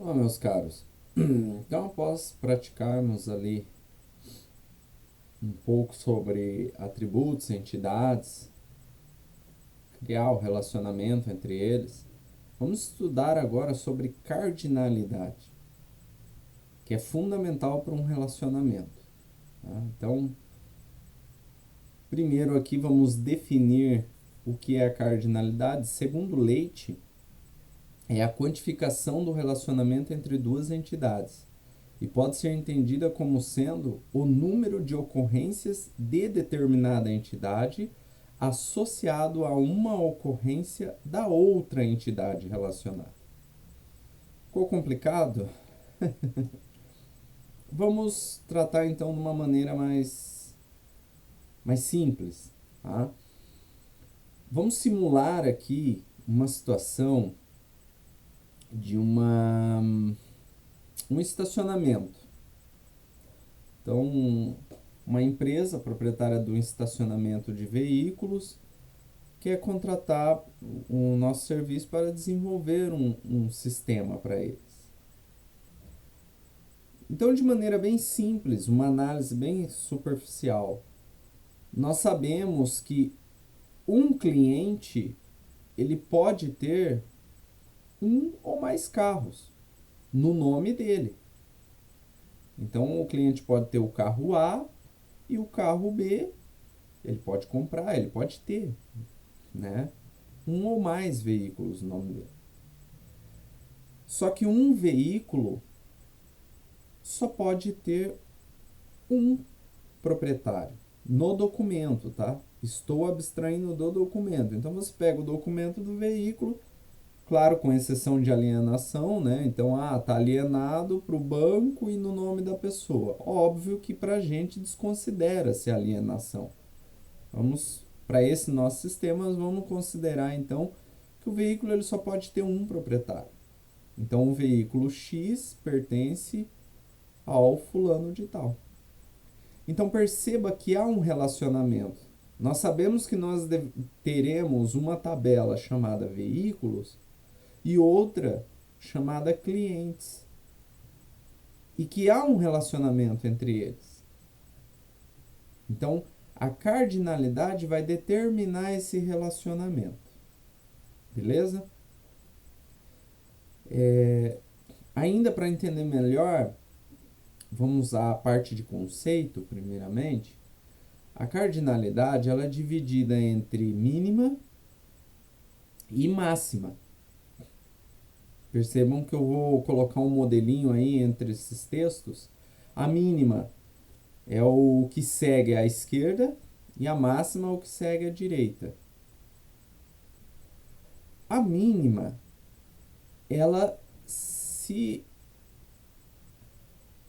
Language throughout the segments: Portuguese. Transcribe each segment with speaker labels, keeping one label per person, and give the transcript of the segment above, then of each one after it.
Speaker 1: Olá, meus caros. Então, após praticarmos ali um pouco sobre atributos, entidades, criar o relacionamento entre eles, vamos estudar agora sobre cardinalidade, que é fundamental para um relacionamento. Tá? Então, primeiro aqui vamos definir o que é a cardinalidade. Segundo Leite, é a quantificação do relacionamento entre duas entidades e pode ser entendida como sendo o número de ocorrências de determinada entidade associado a uma ocorrência da outra entidade relacionada. Ficou complicado? Vamos tratar então de uma maneira mais simples. Tá? Vamos simular aqui uma situação de um estacionamento. Então, uma empresa proprietária de um estacionamento de veículos quer contratar o nosso serviço para desenvolver um sistema para eles. Então, de maneira bem simples, uma análise bem superficial, nós sabemos que um cliente ele pode ter um ou mais carros no nome dele. Então, o cliente pode ter o carro A e o carro B, ele pode comprar, ele pode ter, né? Um ou mais veículos no nome dele. Só que um veículo só pode ter um proprietário no documento, tá? Estou abstraindo do documento. Então você pega o documento do veículo, claro, com exceção de alienação, né? Então, tá alienado para o banco e no nome da pessoa. Óbvio que para a gente desconsidera-se a alienação. Vamos para esse nosso sistema, nós vamos considerar então que o veículo ele só pode ter um proprietário. Então, o veículo X pertence ao fulano de tal. Então, perceba que há um relacionamento. Nós sabemos que nós teremos uma tabela chamada veículos e outra chamada clientes. E que há um relacionamento entre eles. Então, a cardinalidade vai determinar esse relacionamento. Beleza? Ainda para entender melhor, vamos usar a parte de conceito, primeiramente. A cardinalidade ela é dividida entre mínima e máxima. Percebam que eu vou colocar um modelinho aí entre esses textos. A mínima é o que segue à esquerda e a máxima é o que segue à direita. A mínima, ela se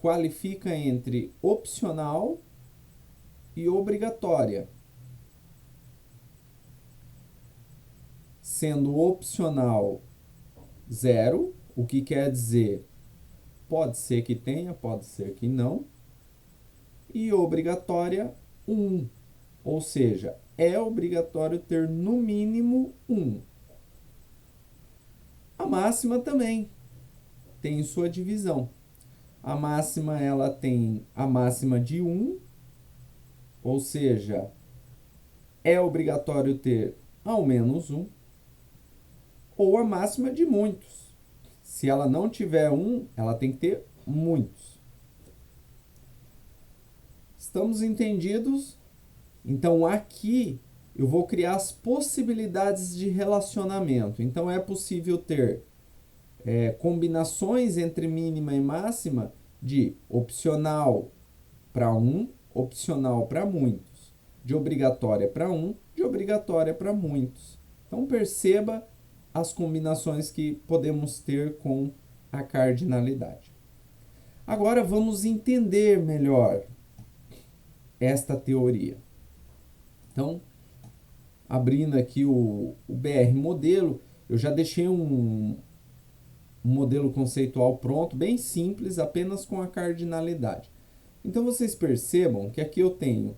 Speaker 1: qualifica entre opcional e obrigatória. Sendo opcional 0, o que quer dizer pode ser que tenha, pode ser que não, e obrigatória 1, ou seja, é obrigatório ter no mínimo 1. A máxima também tem sua divisão. A máxima ela tem a máxima de 1, ou seja, é obrigatório ter ao menos 1, ou a máxima de muitos. Se ela não tiver 1, ela tem que ter muitos. Estamos entendidos? Então aqui eu vou criar as possibilidades de relacionamento. Então é possível ter combinações entre mínima e máxima de opcional para um, opcional para muitos, de obrigatória para um, de obrigatória para muitos. Então perceba as combinações que podemos ter com a cardinalidade. Agora vamos entender melhor esta teoria. Então, abrindo aqui o BR modelo, eu já deixei um modelo conceitual pronto, bem simples, apenas com a cardinalidade. Então vocês percebam que aqui eu tenho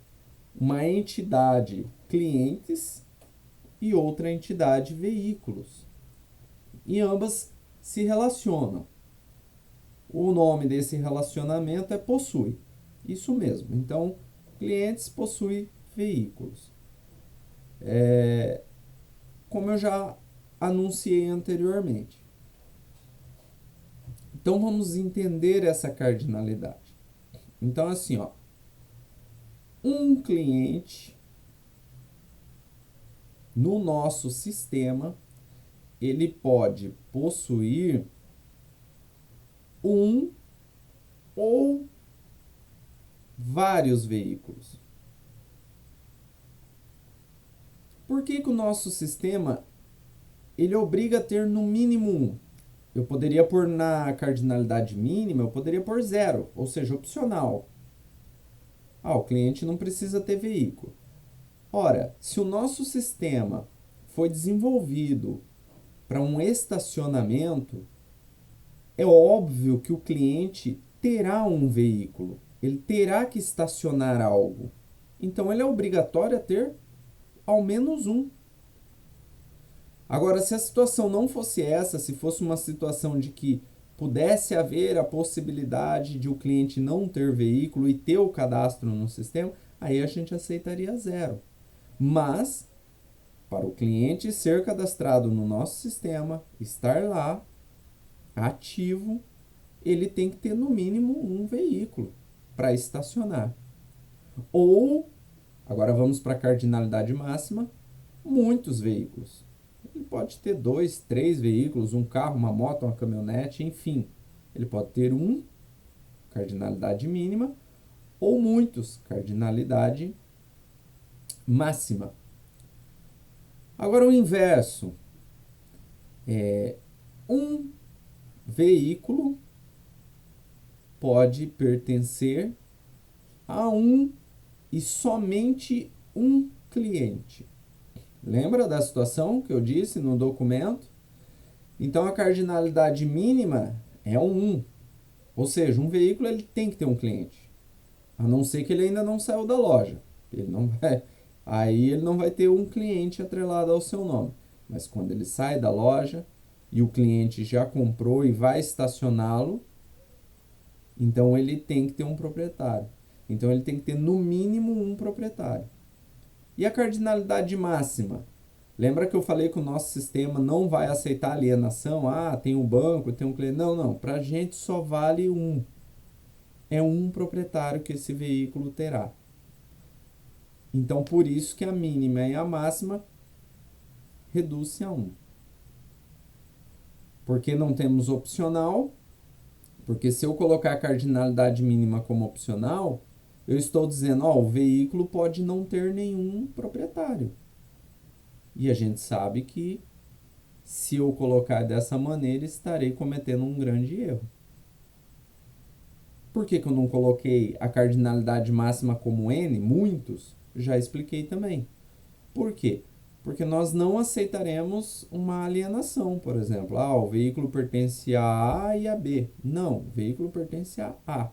Speaker 1: uma entidade clientes e outra entidade veículos. E ambas se relacionam. O nome desse relacionamento é possui. Isso mesmo. Então, clientes possuem veículos. Como eu já anunciei anteriormente. Então, vamos entender essa cardinalidade. Então, assim, ó, um cliente no nosso sistema, ele pode possuir um ou vários veículos. Por que que o nosso sistema ele obriga a ter no mínimo um? Eu poderia pôr na cardinalidade mínima, eu poderia pôr zero, ou seja, opcional. O cliente não precisa ter veículo. Ora, se o nosso sistema foi desenvolvido para um estacionamento, é óbvio que o cliente terá um veículo, ele terá que estacionar algo. Então, ele é obrigatório a ter ao menos um. Agora, se a situação não fosse essa, se fosse uma situação de que pudesse haver a possibilidade de o cliente não ter veículo e ter o cadastro no sistema, aí a gente aceitaria zero. Mas, para o cliente ser cadastrado no nosso sistema, estar lá, ativo, ele tem que ter no mínimo um veículo para estacionar. Ou, agora vamos para a cardinalidade máxima, muitos veículos. Ele pode ter 2, 3 veículos, um carro, uma moto, uma caminhonete, enfim. Ele pode ter um, cardinalidade mínima, ou muitos, cardinalidade máxima. Agora o inverso. Um veículo pode pertencer a um e somente um cliente. Lembra da situação que eu disse no documento? Então a cardinalidade mínima é um. Ou seja, um veículo ele tem que ter um cliente. A não ser que ele ainda não saiu da loja. Ele não vai, aí ele não vai ter um cliente atrelado ao seu nome. Mas quando ele sai da loja e o cliente já comprou e vai estacioná-lo, então ele tem que ter um proprietário. Então ele tem que ter no mínimo um proprietário. E a cardinalidade máxima? Lembra que eu falei que o nosso sistema não vai aceitar alienação? Tem um banco, tem um cliente. Não. Para a gente só vale um. É um proprietário que esse veículo terá. Então, por isso que a mínima e a máxima reduz-se a 1. Porque não temos opcional, porque se eu colocar a cardinalidade mínima como opcional, eu estou dizendo, o veículo pode não ter nenhum proprietário. E a gente sabe que se eu colocar dessa maneira, estarei cometendo um grande erro. Por que que eu não coloquei a cardinalidade máxima como N? Muitos, já expliquei também. Por quê? Porque nós não aceitaremos uma alienação, por exemplo. O veículo pertence a A e a B. Não, o veículo pertence a A.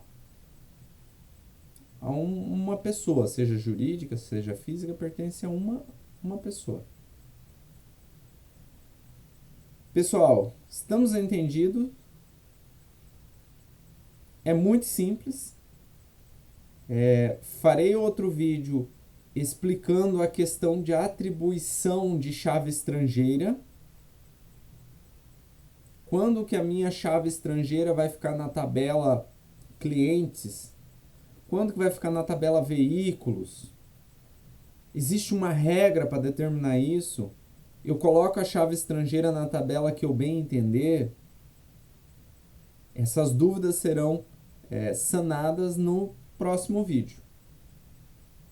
Speaker 1: Uma pessoa, seja jurídica, seja física, pertence a uma pessoa. Pessoal, estamos entendidos? É muito simples. Farei outro vídeo explicando a questão de atribuição de chave estrangeira. Quando que a minha chave estrangeira vai ficar na tabela clientes? Quando que vai ficar na tabela veículos? Existe uma regra para determinar isso? Eu coloco a chave estrangeira na tabela que eu bem entender? Essas dúvidas serão sanadas no próximo vídeo.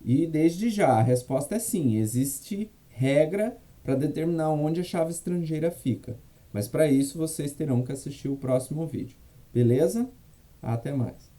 Speaker 1: E desde já, a resposta é sim, existe regra para determinar onde a chave estrangeira fica. Mas para isso vocês terão que assistir o próximo vídeo. Beleza? Até mais.